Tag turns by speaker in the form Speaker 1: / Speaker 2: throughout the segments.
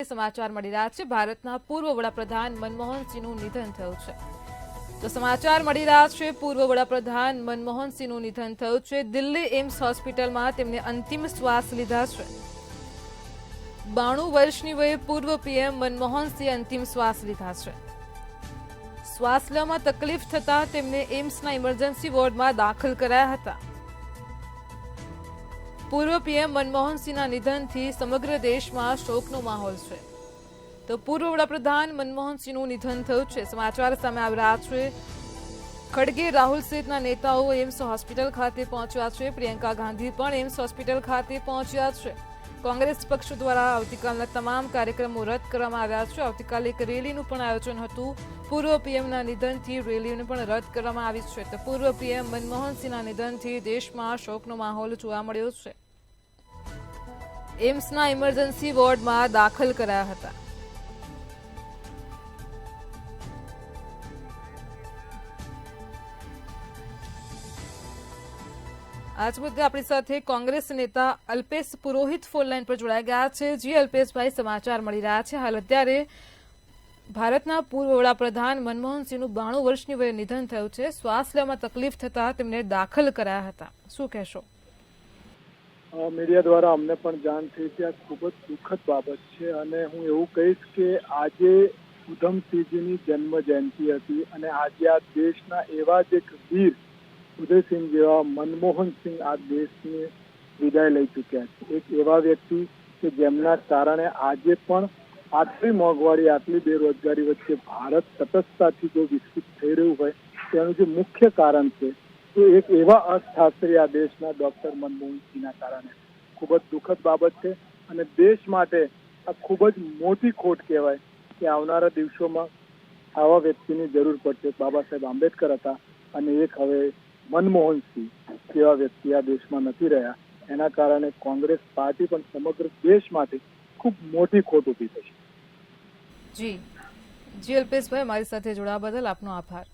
Speaker 1: સમાચાર મળી રહ્યા છે। ભારતના પૂર્વ વડાપ્રધાન મનમોહન સિંહનું નિધન થયું છે। તો સમાચાર મળી રહ્યા છે પૂર્વ વડાપ્રધાન મનમોહન સિંહનું નિધન થયું છે। દિલ્હી એમ્સ હોસ્પિટલમાં તેમને અંતિમ શ્વાસ લીધા છે। 92 વર્ષની વયે પૂર્વ પીએમ મનમોહન સિંહે અંતિમ શ્વાસ લીધા છે। શ્વાસ લેવામાં તકલીફ થતા તેમને એમ્સના ઇમરજન્સી વોર્ડમાં દાખલ કરાયા હતા। પૂર્વ પીએમ મનમોહન સિંહના નિધનથી સમગ્ર દેશમાં શોકનો માહોલ છે। તો પૂર્વ વડાપ્રધાન મનમોહન સિંહનું નિધન થયું છે। સમાચાર સામે આવી રહ્યા છે। ખડગે રાહુલ સહિતના નેતાઓ એમ્સ હોસ્પિટલ ખાતે પહોંચ્યા છે। પ્રિયંકા ગાંધી પણ એમ્સ હોસ્પિટલ ખાતે પહોંચ્યા છે। કોંગ્રેસ પક્ષ દ્વારા આવતીકાલના તમામ કાર્યક્રમો રદ કરવામાં આવ્યા છે। આવતીકાલે એક રેલીનું પણ આયોજન હતું। પૂર્વ પીએમના નિધનથી રેલીને પણ રદ કરવામાં આવી છે। તો પૂર્વ પીએમ મનમોહન સિંહના નિધનથી દેશમાં શોકનો માહોલ જોવા મળ્યો છે। એમ્સના ઇમરજન્સી વોર્ડમાં દાખલ કરાયા હતા। આજ મુદ્દે આપણી સાથે કોંગ્રેસ નેતા અલ્પેશ પુરોહિત ફોન લાઈન પર જોડાઈ ગયા છે। જી અલ્પેશભાઈ, સમાચાર મળી રહ્યા છે હાલ અત્યારે ભારતના પૂર્વ વડાપ્રધાન મનમોહન સિંહનું 92 વર્ષની વયે નિધન થયું છે। શ્વાસ લેવામાં તકલીફ થતા તેમને દાખલ કરાયા હતા, શું કહેશો?
Speaker 2: મીડિયા દ્વારા અમને પણ જાણ થઈ કે આ ખૂબ જ દુઃખદ બાબત છે અને હું એવું કહીશ કે આજે ઉધમસિંહજીની જન્મ જયંતિ હતી અને આજે આ દેશના એવા જ એક વીર ઉદયસિંહ જેવા મનમોહન સિંહ આ દેશને વિદાય લઈ ચૂક્યા છે। એક એવા વ્યક્તિ કે જેમના કારણે આજે પણ આટલી મોંઘવારી, આટલી બેરોજગારી વચ્ચે ભારત તટસ્થતાથી જો વિકસિત થઈ રહ્યું હોય તેનું જે મુખ્ય કારણ છે તો એક એવા અર્થશાસ્ત્રી આ દેશના ડોક્ટર મનમોહન સિંહના કારણે ખૂબ જ દુઃખદ બાબત છે અને દેશ માટે આ ખૂબ જ મોટી ખોટ કહેવાય કે આવનારા દિવસોમાં આવા વ્યક્તિની જરૂર પડશે। બાબા સાહેબ આંબેડકર હતા અને એક હવે મનમોહન સિંહ જેવા વ્યક્તિ આ દેશમાં નથી રહ્યા। એના કારણે કોંગ્રેસ પાર્ટી પણ સમગ્ર દેશ માટે ખૂબ મોટી ખોટ ઊભી થશે।
Speaker 1: જી અલ્પેશભાઈ, મારી સાથે જોડાવા બદલ આપનો આભાર।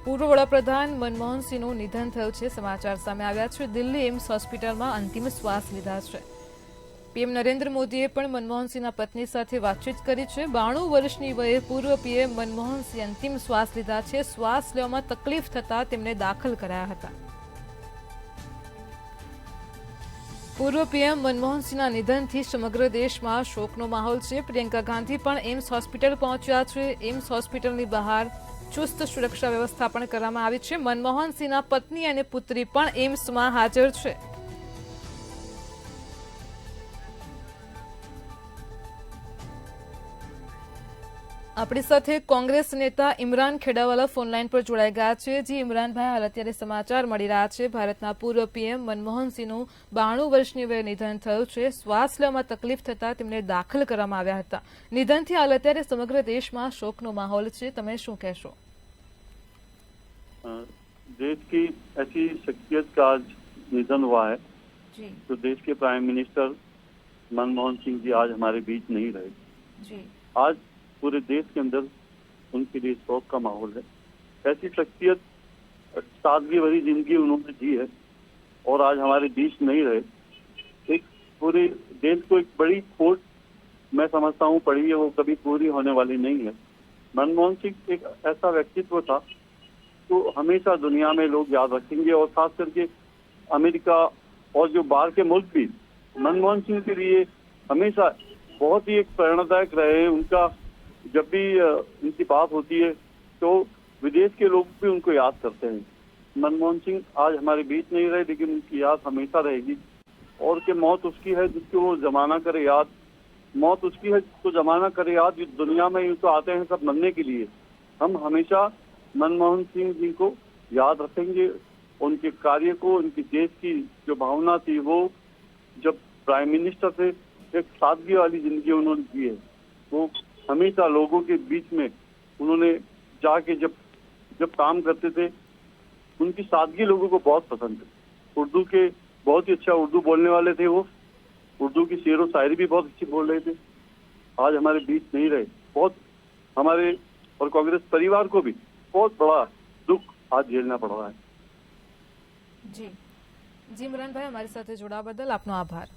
Speaker 1: પૂર્વ વડાપ્રધાન મનમોહન સિંહનું નિધન થયું છે। સમાચાર સામે આવ્યા છે। દિલ્હી એમ્સ હોસ્પિટલમાં અંતિમ શ્વાસ લીધા છે। પીએમ નરેન્દ્ર મોદીએ પણ મનમોહન સિંહના પત્ની સાથે વાતચીત કરી છે। 92 વર્ષની વયે પૂર્વ પીએમ મનમોહન સિંહ અંતિમ શ્વાસ લીધા છે। શ્વાસ લેવામાં તકલીફ થતા તેમને દાખલ કરાયા હતા। પૂર્વ પીએમ મનમોહન સિંહના નિધનથી સમગ્ર દેશમાં શોકનો માહોલ છે। પ્રિયંકા ગાંધી પણ એમ્સ હોસ્પિટલ પહોંચ્યા છે। એમ્સ હોસ્પિટલની બહાર ચુસ્ત સુરક્ષા વ્યવસ્થા પણ કરવામાં આવી છે। મનમોહન સિંહના પત્ની અને પુત્રી પણ એમ્સમાં હાજર છે। આપણી સાથે કોંગ્રેસ નેતા ઇમરાન ખેડાવાલા ફોન લાઈન પર જોડાઈ ગયા છે। જી ઇમરાનભાઈ, હાલ અત્યારે સમાચાર મળી રહ્યા છે ભારતના પૂર્વ પીએમ મનમોહન સિંહનું 92 વર્ષની વયે નિધન થયું છે। શ્વાસ લેવામાં તકલીફ થતા તેમને દાખલ કરવામાં આવ્યા હતા। નિધનથી હાલ અત્યારે સમગ્ર દેશમાં શોકનો માહોલ છે, તમે શું કહેશો?
Speaker 3: देश की ऐसी शख्सियत का आज निधन हुआ है तो देश के प्राइम मिनिस्टर मनमोहन सिंह जी आज हमारे बीच नहीं रहे। आज पूरे देश के अंदर उनके लिए शोक का माहौल है। ऐसी शख्सियत, सादगी भरी जिंदगी उन्होंने जी है और आज हमारे बीच नहीं रहे। एक पूरे देश को एक बड़ी खोट मैं समझता हूँ पड़ी है, वो कभी पूरी होने वाली नहीं है। मनमोहन सिंह एक ऐसा व्यक्तित्व था तो हमेशा दुनिया में लोग याद रखेंगे और खास करके अमेरिका और जो बाहर के मुल्क भी मनमोहन सिंह के लिए हमेशा बहुत ही एक प्रेरणादायक रहे हैं। उनका जब भी उनकी बात होती है तो विदेश के लोग भी उनको याद करते हैं। मनमोहन सिंह आज हमारे बीच नहीं रहे लेकिन उनकी याद हमेशा रहेगी और कि मौत उसकी है जिसको वो जमाना करे याद, मौत उसकी है जिसको जमाना करे याद। जिस दुनिया में यूँ तो आते हैं सब मरने के लिए, हम हमेशा मनमोहन सिंह जी को याद रखेंगे। उनके कार्य को, उनकी देश की जो भावना थी वो जब प्राइम मिनिस्टर थे एक सादगी वाली जिंदगी उन्होंने जी है। वो हमेशा लोगों के बीच में उन्होंने जाके जब काम करते थे उनकी सादगी लोगों को बहुत पसंद है। उर्दू के बहुत ही अच्छा उर्दू बोलने वाले थे वो, उर्दू की शेर व शायरी भी बहुत अच्छी बोल रहे थे। आज हमारे बीच नहीं रहे, बहुत हमारे और कांग्रेस परिवार को भी बहुत बड़ा दुख आज झेलना पड़ रहा है।
Speaker 1: जी इमरान भाई, हमारी साथ जोड़ा बदल आपनो आभार।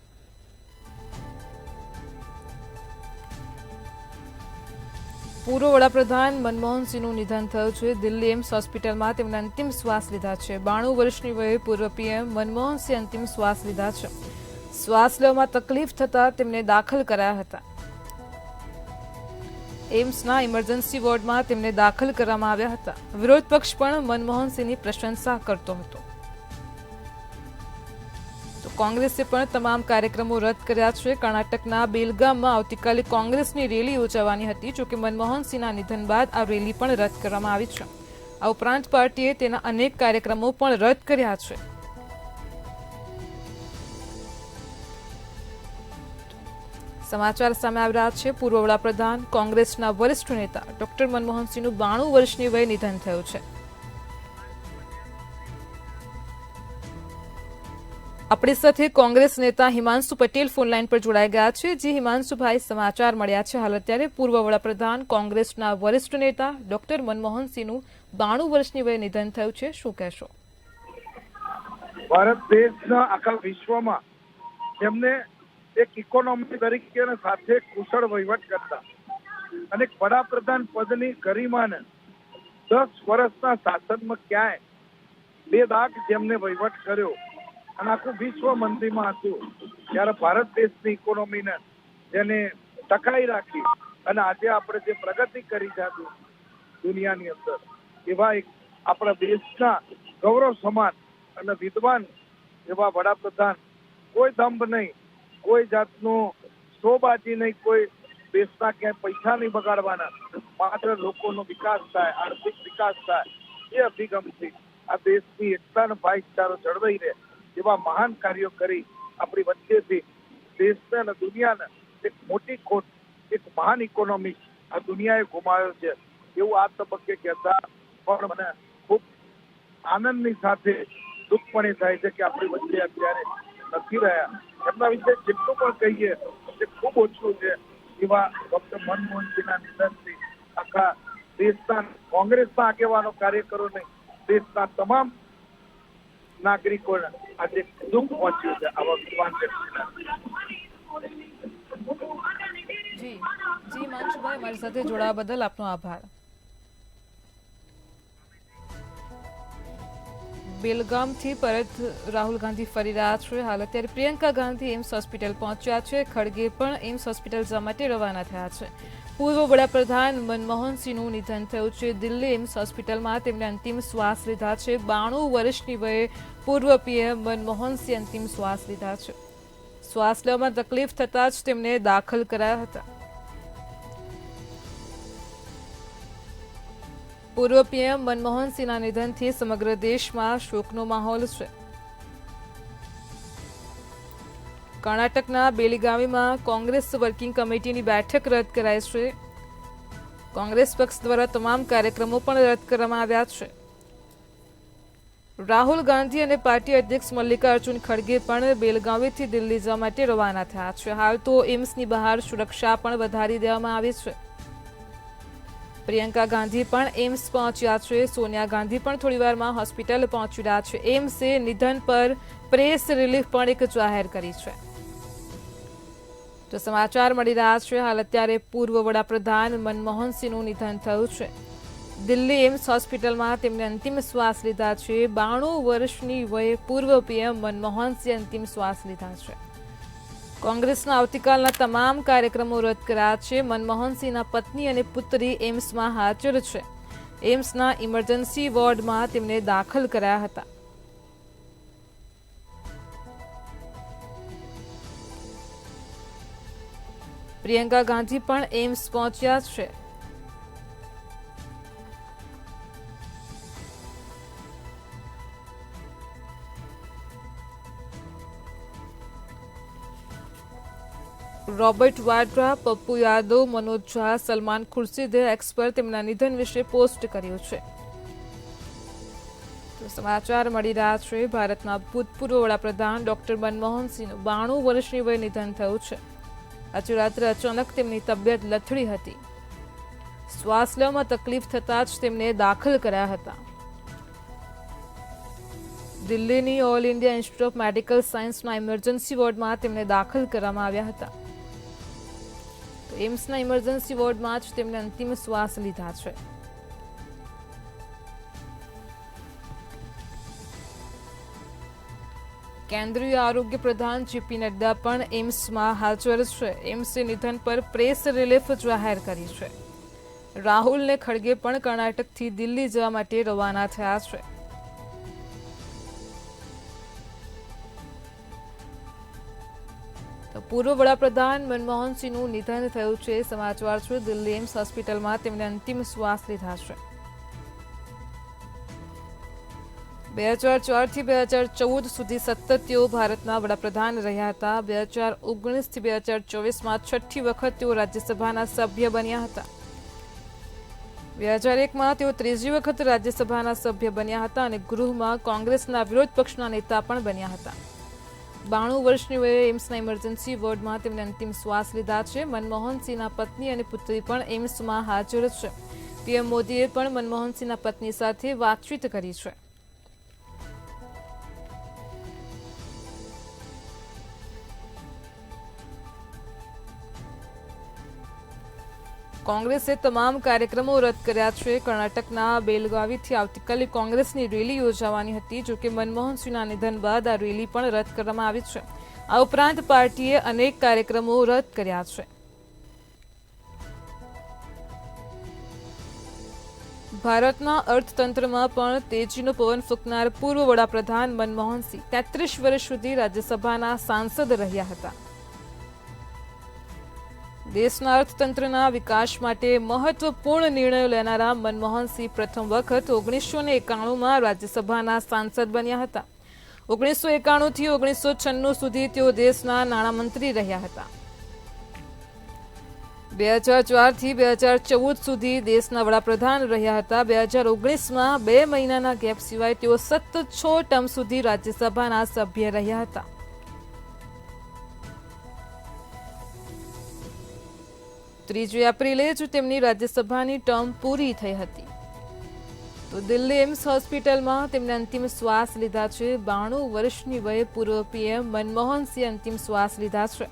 Speaker 1: પૂર્વ વડાપ્રધાન મનમોહન સિંહનું નિધન થયું છે. દિલ્હી એમ્સ હોસ્પિટલમાં તેમણે અંતિમ શ્વાસ લીધા છે. 92 વર્ષની વયે પૂર્વ પીએમ મનમોહન સિંહ અંતિમ શ્વાસ લીધા છે. શ્વાસ લેવામાં તકલીફ થતાં તેમને દાખલ કરાયા હતા. એમ્સના ઇમરજન્સી વોર્ડમાં તેમને દાખલ કરવામાં આવ્યા હતા. વિરોધ પક્ષ પણ મનમોહન સિંહની પ્રશંસા કરતો હતો. તો કોંગ્રેસે પણ તમામ કાર્યક્રમો રદ કર્યા છે. કર્ણાટકના બેલગામમાં આવતીકાલે કોંગ્રેસની રેલી યોજાવાની હતી. જોકે મનમોહન સિંહના નિધન બાદ આ રેલી પણ રદ કરવામાં આવી છે. આ ઉપરાંત પાર્ટીએ તેના અનેક કાર્યક્રમો પણ રદ કર્યા છે. સમાચાર સામે આવી રહ્યા છે. પૂર્વ વડાપ્રધાન કોંગ્રેસના વરિષ્ઠ નેતા ડોક્ટર મનમોહન સિંહનું 92 વર્ષની વયે નિધન થયું છે. આપણી સાથે કોંગ્રેસ નેતા હિમાંશુ પટેલ ફોનલાઈન પર જોડાઈ ગયા છે. જી હિમાંશુભાઈ, સમાચાર મળ્યા છે હાલ અત્યારે પૂર્વ વડાપ્રધાન કોંગ્રેસના વરિષ્ઠ નેતા ડોક્ટર મનમોહન સિંહનું 92 વર્ષની વયે નિધન થયું છે. શું કહેશો?
Speaker 4: ભારત દેશના આખા વિશ્વમાં તેમને એક ઇકોનોમી તરીકે સાથે કુશળ વહીવટ કરતા અને વડાપ્રધાન પદની ગરિમાને 10 વર્ષના શાસનમાં ક્યાંય બે દાગ જેમને વહીવટ કર્યો અને આખું વિશ્વ મંદીમાં હતું, ત્યારે ભારત દેશની ઇકોનોમીને જેને ટકાઈ રાખી અને આજે આપણે જે પ્રગતિ કરી છે દુનિયાની અંદર, એવા એક આપણા દેશના ગૌરવ સમાન અને વિદ્વાન એવા વડાપ્રધાન, કોઈ દંભ નહીં, કોઈ જાતનું શોબાજી નહીં, કોઈ દેશના ક્યાંય પૈસા નહીં બગાડવાના, માત્ર લોકોનો વિકાસ થાય, આર્થિક વિકાસ થાય, એ અભિગમથી આ દેશની એકતા અને ભાઈચારો જળવાઈ રહે એવા મહાન કાર્યો કરી આપણી વચ્ચેથી દેશને અને દુનિયાને એક મોટી ખોટ, એક મહાન ઇકોનોમી આ દુનિયાએ ગુમાવ્યો છે એવું આ તબક્કે કહેતા પણ મને ખૂબ આનંદની સાથે દુઃખ પણ એ થાય છે કે આપણી વચ્ચે અત્યારે નથી રહ્યા. એમના વિશે જેટલું પણ કહીએ તે ખૂબ ઓછું છે. એવા ડોક્ટર મનમોહન સિંહના નિધનથી આખા દેશના કોંગ્રેસના આગેવાનો, કાર્યકરોને, દેશના તમામ નાગરિકોને આજે દુઃખ પહોંચ્યું છે આવા વિદ્વાન વ્યક્તિના.
Speaker 1: જી હિમાંશુભાઈ, મારી સાથે જોડાવા બદલ આપનો આભાર. બેલગામથી પરત રાહુલ ગાંધી ફરી રહ્યા છે. હાલ અત્યારે પ્રિયંકા ગાંધી એમ્સ હોસ્પિટલ પહોંચ્યા છે. ખડગે પણ એમ્સ હોસ્પિટલ જવા માટે રવાના થયા છે. પૂર્વ વડાપ્રધાન મનમોહન સિંહનું નિધન થયું છે. દિલ્હી એમ્સ હોસ્પિટલમાં તેમને અંતિમ શ્વાસ લીધા છે. 92 વર્ષની વયે પૂર્વ પીએમ મનમોહન સિંહ અંતિમ શ્વાસ લીધા છે. શ્વાસ લેવામાં તકલીફ થતાં જ તેમને દાખલ કરાયા હતા. પૂર્વ પીએમ મનમોહન સિંહના નિધનથી સમગ્ર દેશમાં શોકનો માહોલ છે. કર્ણાટકના બેલગાવીમાં કોંગ્રેસ વર્કિંગ કમિટીની બેઠક રદ કરાઈ છે. કોંગ્રેસ પક્ષ દ્વારા તમામ કાર્યક્રમો પણ રદ કરવામાં આવ્યા છે. રાહુલ ગાંધી અને પાર્ટી અધ્યક્ષ મલ્લિકાર્જુન ખડગે પણ બેલગાવીથી દિલ્હી જવા માટે રવાના થયા છે. હાલ તો એમ્સની બહાર સુરક્ષા પણ વધારી દેવામાં આવી છે. પ્રિયંકા ગાંધી પણ એમ્સ પહોંચ્યા છે. સોનિયા ગાંધી પણ થોડીવારમાં હોસ્પિટલ પહોંચી રહ્યા છે. એમ્સે નિધન પર પ્રેસ રિલીફ પણ એક જાહેર કરી છે. તો સમાચાર મળી રહ્યા છે હાલ અત્યારે પૂર્વ વડાપ્રધાન મનમોહન સિંહનું નિધન થયું છે. દિલ્હી એમ્સ હોસ્પિટલમાં તેમને અંતિમ શ્વાસ લીધા છે. 92 વર્ષની વયે પૂર્વ પીએમ મનમોહન સિંહ અંતિમ શ્વાસ લીધા છે. કોંગ્રેસના આવતીકાલના તમામ કાર્યક્રમો રદ કર્યા છે. મનમોહન સિંહના પત્ની અને પુત્રી એમ્સમાં હાજર છે. એમ્સના ઇમરજન્સી વોર્ડમાં તેમને દાખલ કરાયા હતા. પ્રિયંકા ગાંધી પણ એમ્સ પહોંચ્યા છે. રોબર્ટ વાડ્રા, પપ્પુ યાદવ, મનોજ ઝા, સલમાન ખુરશીદે એક્સ પર તેમના નિધન વિશે પોસ્ટ કર્યું છે. તો સમાચાર મળી રહ્યા છે ભારતના ભૂતપૂર્વ વડાપ્રધાન ડોક્ટર મનમોહન સિંહનું 92 વર્ષની વયે નિધન થયું છે. આજે રાત્રે અચાનક તેમની તબિયત લથડી હતી. શ્વાસ લેવામાં તકલીફ થતાં જ તેમને દાખલ કર્યા હતા. દિલ્હીની all India institute of medical સાયન્સના ઇમરજન્સી વોર્ડમાં તેમને દાખલ કરવામાં આવ્યા હતા. તો એમ્સના ઇમરજન્સી વોર્ડમાં જ તેમને અંતિમ શ્વાસ લીધા છે. કેન્દ્રીય આરોગ્ય પ્રધાન જેપી નડ્ડા પણ એમ્સમાં હાજર છે. એમ્સે નિધન પર પ્રેસ રિલીફ જાહેર કરી છે. રાહુલ ને ખડગે પણ કર્ણાટકથી દિલ્હી જવા માટે રવાના થયા છે. તો પૂર્વ વડાપ્રધાન મનમોહન સિંહનું નિધન થયું છે. સમાચાર છે દિલ્હી એમ્સ હોસ્પિટલમાં તેમને અંતિમ શ્વાસ લીધા છે. 2004 થી 2014 સુધી સતત તેઓ ભારતના વડાપ્રધાન રહ્યા હતા. 2019 થી 2024માં છઠ્ઠી વખત તેઓ રાજ્યસભાના સભ્ય બન્યા હતા. 2001માં તેઓ ત્રીજી વખત રાજ્યસભાના સભ્ય બન્યા હતા અને ગૃહમાં કોંગ્રેસના વિરોધ પક્ષના નેતા પણ બન્યા હતા. 92 વર્ષની વયે એમ્સના ઇમરજન્સી વોર્ડમાં તેમને અંતિમ શ્વાસ લીધા છે. મનમોહન સિંહના પત્ની અને પુત્રી પણ એમ્સમાં હાજર છે. પીએમ મોદીએ પણ મનમોહન સિંહના પત્ની સાથે વાતચીત કરી છે. કોંગ્રેસે તમામ કાર્યક્રમો રદ કર્યા છે. કર્ણાટકના બેલગાવીથી આવતીકાલે કોંગ્રેસની રેલી યોજાવાની હતી. જોકે મનમોહન સિંહના નિધન બાદ આ રેલી પણ રદ કરવામાં આવી છે. આ ઉપરાંત પાર્ટીએ અનેક કાર્યક્રમો રદ કર્યા છે. ભારતના અર્થતંત્રમાં પણ તેજીનો પવન ફૂંકનાર પૂર્વ વડાપ્રધાન મનમોહન સિંહ 33 વર્ષ સુધી રાજ્યસભાના સાંસદ રહ્યા હતા. દેશના અર્થતંત્રના વિકાસ માટે મહત્વપૂર્ણ નિર્ણયો લેનારા મનમોહન સિંહ પ્રથમ વખત 1991માં રાજ્યસભાના સાંસદ બન્યા હતા. 1991 થી 1996 સુધી તેઓ દેશના નાણામંત્રી રહ્યા હતા. 2004 થી 2014 સુધી દેશના વડાપ્રધાન રહ્યા હતા. 2019માં 2 મહિનાના ગેપ સિવાય તેઓ સતત 6 ટર્મ સુધી રાજ્યસભાના સભ્ય રહ્યા હતા. ત્રીજી એપ્રિલે જ તેમની રાજ્યસભાની ટર્મ પૂરી થઈ હતી. તો દિલ્હી એમ્સ હોસ્પિટલમાં તેમને અંતિમ શ્વાસ લીધા છે. 92 વર્ષની વયે પૂર્વ પીએમ મનમોહન સિંહ અંતિમ શ્વાસ લીધા છે.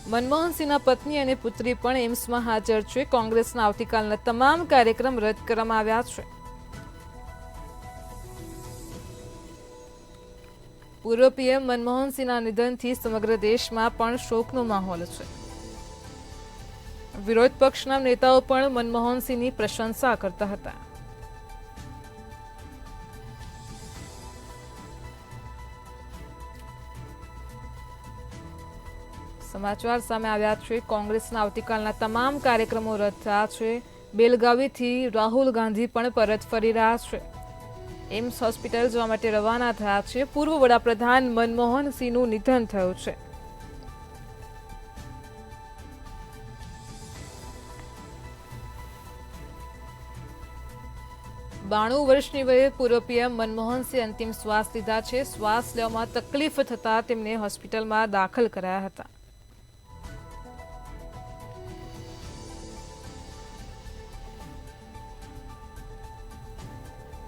Speaker 1: મનમોહન સિંહના પત્ની અને પુત્રી પણ એમ્સમાં હાજર છે. કોંગ્રેસના આવતીકાલના તમામ કાર્યક્રમ રદ કરવામાં આવ્યા છે. પૂર્વ પીએમ મનમોહન સિંહના નિધનથી સમગ્ર દેશમાં પણ શોકનો માહોલ છે. વિરોધ પક્ષના નેતાઓ પણ મનમોહન સિંહની પ્રશંસા કરતા હતા. સમાચાર સામે આવ્યા છે. કોંગ્રેસના આવતીકાલના તમામ કાર્યક્રમો રદ થયા છે. બેલગાવીથી રાહુલ ગાંધી પણ પરત ફરી રહ્યા છે. એમ્સ હોસ્પિટલ જવા માટે રવાના થયા છે. પૂર્વ વડાપ્રધાન મનમોહન સિંહનું નિધન થયું છે. બાણું વર્ષની વયે પૂર્વ પીએમ મનમોહન સિંહ અંતિમ શ્વાસ લીધા છે. શ્વાસ લેવામાં તકલીફ થતા તેમને હોસ્પિટલમાં દાખલ કરાયા હતા.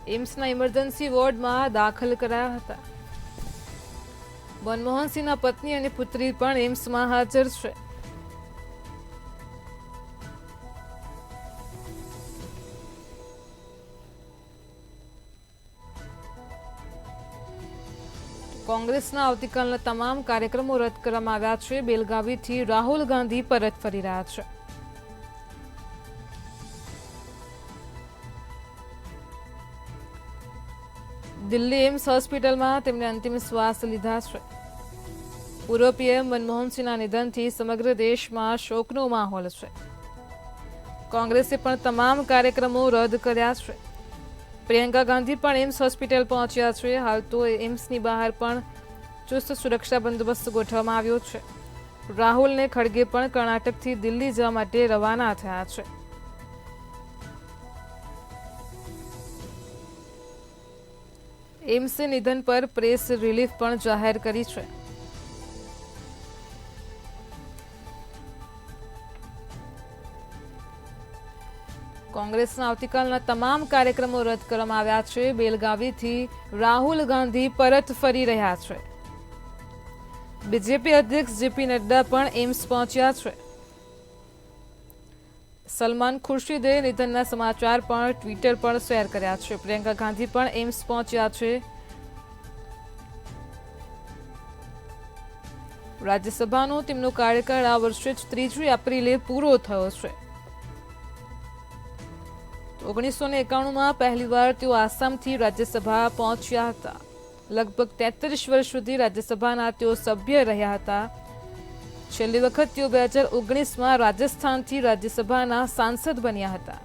Speaker 1: એમ્સના ઇમરજન્સી વોર્ડમાં દાખલ કરાયા હતા. મનમોહન સિંહના પત્ની અને પુત્રી પણ એમ્સમાં હાજર છે. કોંગ્રેસના આવતીકાલના તમામ કાર્યક્રમો રદ કરવામાં આવ્યા છે. બેલગાવીથી રાહુલ ગાંધી પરત ફરી રહ્યા છે. દિલ્હી એમ્સ હોસ્પિટલમાં તેમને અંતિમ શ્વાસ લીધા છે. પૂર્વ પીએમ મનમોહન સિંહના નિધનથી સમગ્ર દેશમાં શોકનો માહોલ છે. કોંગ્રેસે પણ તમામ કાર્યક્રમો રદ કર્યા છે. પ્રિયંકા ગાંધી પણ એમ્સ હોસ્પિટલ પહોંચ્યા છે. હાલ તો એમ્સની બહાર પણ ચુસ્ત સુરક્ષા બંદોબસ્ત ગોઠવવામાં આવ્યો છે. રાહુલ ને ખડગે પણ કર્ણાટકથી દિલ્હી જવા માટે રવાના થયા છે. એમ્સે નિધન પર પ્રેસ રિલીફ પણ જાહેર કરી છે. કોંગ્રેસના આવતીકાલના તમામ કાર્યક્રમો રદ કરવામાં આવ્યા છે. બેલગાવીથી રાહુલ ગાંધી પરત ફરી રહ્યા છે. બીજેપી અધ્યક્ષ જેપી નડ્ડા પણ એમ્સ પહોંચ્યા છે. સલમાન ખુરશીદે નિધનના સમાચાર પણ ટ્વિટર પર શેર કર્યા છે. પ્રિયંકા ગાંધી પણ એમ્સ પહોંચ્યા છે. રાજ્યસભાનો તેમનો કાર્યકાળ આ વર્ષે 3 એપ્રિલે પૂરો થયો છે. 1991માં પહેલીવાર તેઓ આસામથી રાજ્યસભા પહોંચ્યા હતા. લગભગ 33 વર્ષ સુધી રાજ્યસભાના તેઓ સભ્ય રહ્યા હતા. છેલ્લી વખત તેઓ 2019માં રાજસ્થાનથી રાજ્યસભાના સાંસદ બન્યા હતા.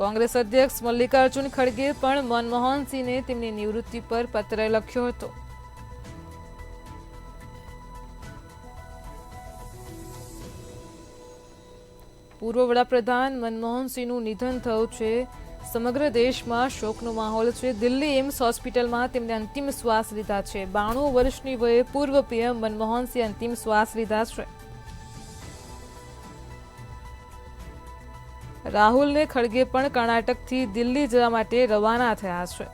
Speaker 1: કોંગ્રેસ અધ્યક્ષ મલ્લિકાર્જુન ખડગે પણ મનમોહન સિંહને તેમની નિવૃત્તિ પર પત્ર લખ્યો હતો. પૂર્વ વડાપ્રધાન મનમોહન સિંહનું નિધન થયું છે. સમગ્ર દેશમાં શોકનો માહોલ છે. દિલ્હી એમ્સ હોસ્પિટલમાં તેમને અંતિમ શ્વાસ લીધા છે. 92 વર્ષની વયે પૂર્વ પીએમ મનમોહન સિંહ અંતિમ શ્વાસ લીધા છે. રાહુલ ખડગે પણ કર્ણાટકથી દિલ્હી જવા માટે રવાના થયા છે.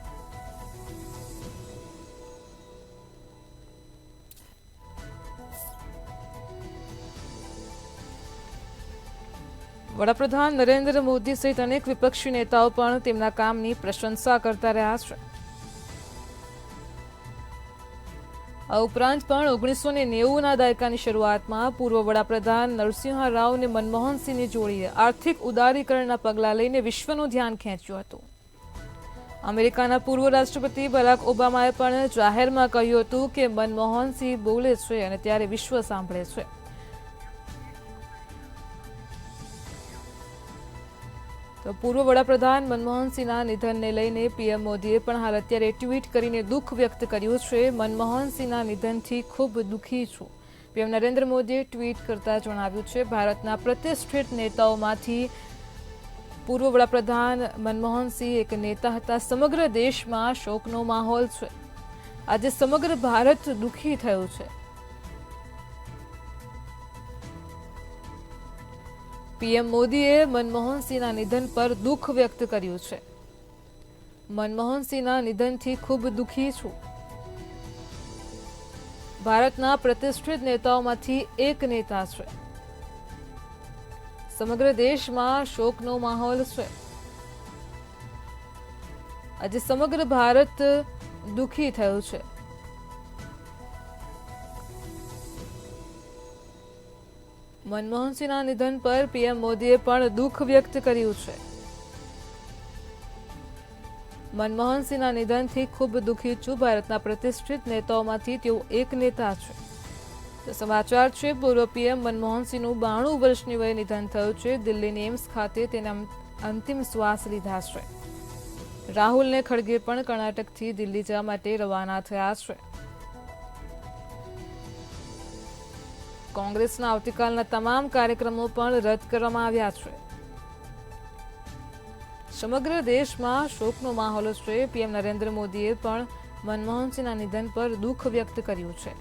Speaker 1: વડાપ્રધાન નરેન્દ્ર મોદી સહિત અનેક વિપક્ષી નેતાઓ પણ તેમના કામની પ્રશંસા કરતા રહ્યા છે. આ ઉપરાંત પણ 1990ના દાયકાની શરૂઆતમાં પૂર્વ વડાપ્રધાન નરસિંહ રાવ અને મનમોહન સિંહની જોડીએ આર્થિક ઉદારીકરણના પગલાં લઈને વિશ્વનું ધ્યાન ખેંચ્યું હતું. અમેરિકાના પૂર્વ રાષ્ટ્રપતિ બરાક ઓબામાએ પણ જાહેરમાં કહ્યું હતું કે મનમોહન સિંહ બોલે છે અને ત્યારે વિશ્વ સાંભળે છે. તો પૂર્વ વડાપ્રધાન મનમોહન સિંહના નિધનને લઈને પીએમ મોદીએ પણ હાલ અત્યારે ટ્વીટ કરીને દુઃખ વ્યક્ત કર્યું છે. મનમોહન સિંહના નિધનથી ખૂબ દુઃખી છું. પીએમ નરેન્દ્ર મોદીએ ટ્વીટ કરતા જણાવ્યું છે, ભારતના પ્રતિષ્ઠિત નેતાઓમાંથી પૂર્વ વડાપ્રધાન મનમોહન સિંહ એક નેતા હતા. સમગ્ર દેશમાં શોકનો માહોલ છે. આજે સમગ્ર ભારત દુઃખી થયું છે. પીએમ મોદીએ મનમોહન સિંહના નિધન પર દુઃખ વ્યક્ત કર્યું છે. મનમોહન સિંહના નિધનથી ખૂબ દુઃખી છું. ભારતના પ્રતિષ્ઠિત નેતાઓમાંથી એક નેતા છે. સમગ્ર દેશમાં શોકનો માહોલ છે. આજે સમગ્ર ભારત દુઃખી થયું છે. મનમોહન સિંહના નિધન પર પીએમ મોદીએ પણ દુઃખ વ્યક્ત કર્યું છે. મનમોહન સિંહના નિધનથી ખૂબ દુઃખી છું. ભારતના પ્રતિષ્ઠિત નેતાઓમાંથી તેઓ એક નેતા છે. તો સમાચાર છે, પૂર્વ પીએમ મનમોહન સિંહનું 92 વર્ષની વયે નિધન થયું છે. દિલ્હીની એમ્સ ખાતે તેના અંતિમ શ્વાસ લીધા છે. રાહુલ ખડગે પણ કર્ણાટકથી દિલ્હી જવા માટે રવાના થયા છે. કોંગ્રેસના આવતીકાલના તમામ કાર્યક્રમો પણ રદ કરવામાં આવ્યા છે. સમગ્ર દેશમાં શોકનો માહોલ છે. પીએમ નરેન્દ્ર મોદીએ પણ મનમોહન સિંહના નિધન પર દુઃખ વ્યક્ત કર્યું છે.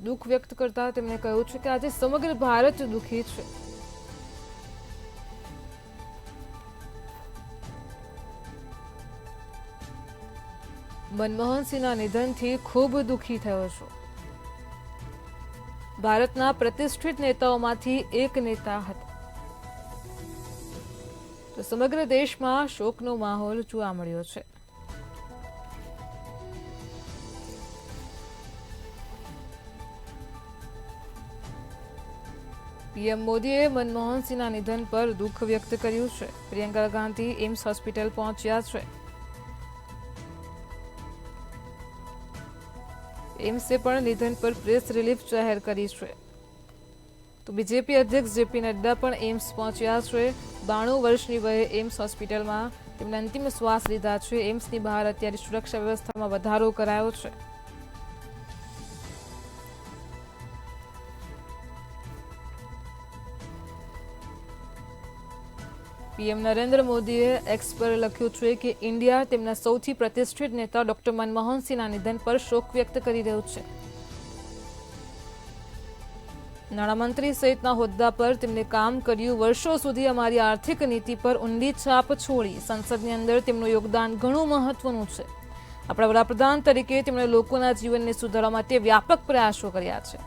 Speaker 1: દુઃખ વ્યક્ત કરતા તેમણે કહ્યું છે કે આજે સમગ્ર ભારત દુઃખી છે. મનમોહન સિંહના નિધનથી ખૂબ દુઃખી થયો છું. ભારતના પ્રતિષ્ઠિત નેતાઓમાંથી એક નેતા હતા. તો સમગ્ર દેશમાં શોકનો માહોલ જોવા મળ્યો છે. પીએમ મોદીએ મનમોહન સિંહના નિધન પર દુઃખ વ્યક્ત કર્યું છે. પ્રિયંકા ગાંધી એમ્સ હોસ્પિટલ પહોંચ્યા છે. એમ્સે પણ નિધન પર પ્રેસ રિલીફ જાહેર કરી છે. તો બીજેપી અધ્યક્ષ જેપી નડ્ડા પણ એમ્સ પહોંચ્યા છે. 92 વર્ષની વયે એમ્સ હોસ્પિટલમાં તેમણે અંતિમ શ્વાસ લીધા છે. એમ્સની બહાર અત્યારે સુરક્ષા વ્યવસ્થામાં વધારો કરાયો છે. પીએમ નરેન્દ્ર મોદીએ એક્સ પર લખ્યું છે કે ઇન્ડિયા તેમના સૌથી પ્રતિષ્ઠિત નેતા ડોક્ટર મનમોહન સિંહના નિધન પર શોક વ્યક્ત કરી રહ્યું છે. નાણામંત્રી સહિતના હોદ્દા પર તેમને કામ કર્યું. વર્ષો સુધી અમારી આર્થિક નીતિ પર ઊંડી છાપ છોડી. સંસદની અંદર તેમનું યોગદાન ઘણું મહત્વનું છે. આપણા વડાપ્રધાન તરીકે તેમણે લોકોના જીવનને સુધારવા માટે વ્યાપક પ્રયાસો કર્યા છે.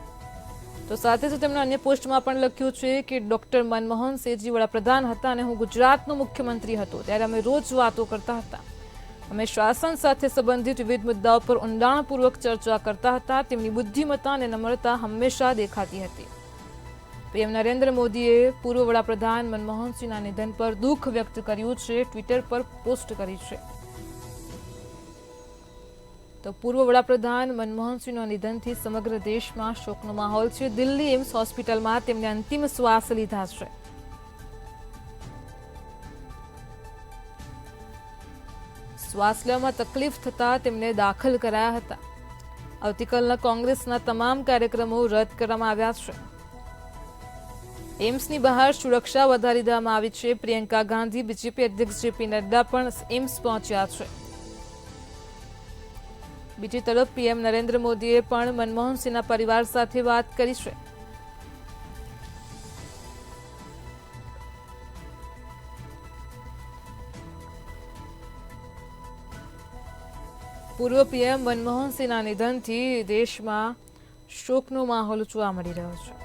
Speaker 1: તો સાથે જ તેમણે અન્ય પોસ્ટમાં પણ લખ્યું છે કે ડોક્ટર મનમોહન સિંહજી વડાપ્રધાન હતા અને હું ગુજરાતનો મુખ્યમંત્રી હતો ત્યારે અમે રોજ વાતો કરતા હતા. અમે શાસન સાથે સંબંધિત વિવિધ મુદ્દાઓ પર ઊંડાણપૂર્વક ચર્ચા કરતા હતા. તેમની બુદ્ધિમત્તા અને નમ્રતા હંમેશા દેખાતી હતી. પીએમ નરેન્દ્ર મોદીએ પૂર્વ વડાપ્રધાન મનમોહન સિંહના નિધન પર દુઃખ વ્યક્ત કર્યું છે. ટ્વિટર પર પોસ્ટ કરી છે. તો પૂર્વ વડાપ્રધાન મનમોહન સિંહના નિધનથી સમગ્ર દેશમાં શોકનો માહોલ છે. દિલ્હી એમ્સ હોસ્પિટલમાં તેમને અંતિમ શ્વાસ લીધા છે. શ્વાસ લેવામાં તકલીફ થતા તેમને દાખલ કરાયા હતા. આવતીકાલના કોંગ્રેસના તમામ કાર્યક્રમો રદ કરવામાં આવ્યા છે. એમ્સની બહાર સુરક્ષા વધારી દેવામાં આવી છે. પ્રિયંકા ગાંધી, બીજેપી અધ્યક્ષ જેપી નડ્ડા પણ એમ્સ પહોંચ્યા છે. બીજી તરફ પીએમ નરેન્દ્ર મોદીએ પણ મનમોહન સિંહના પરિવાર સાથે વાત કરી છે. પૂર્વ પીએમ મનમોહન સિંહના નિધનથી દેશમાં શોકનો માહોલ જોવા મળી રહ્યો છે.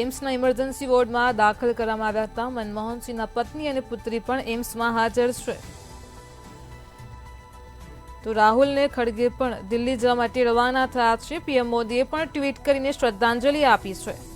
Speaker 1: એમ્સના ઇમરજન્સી વોર્ડમાં દાખલ કરવામાં આવ્યા હતા. મનમોહન સિંહના પત્ની અને પુત્રી પણ એમ્સમાં હાજર છે. તો રાહુલને ખડગે પણ દિલ્હી જવા માટે રવાના થયા છે. પીએમ મોદીએ પણ ટ્વીટ કરીને શ્રદ્ધાંજલિ આપી છે.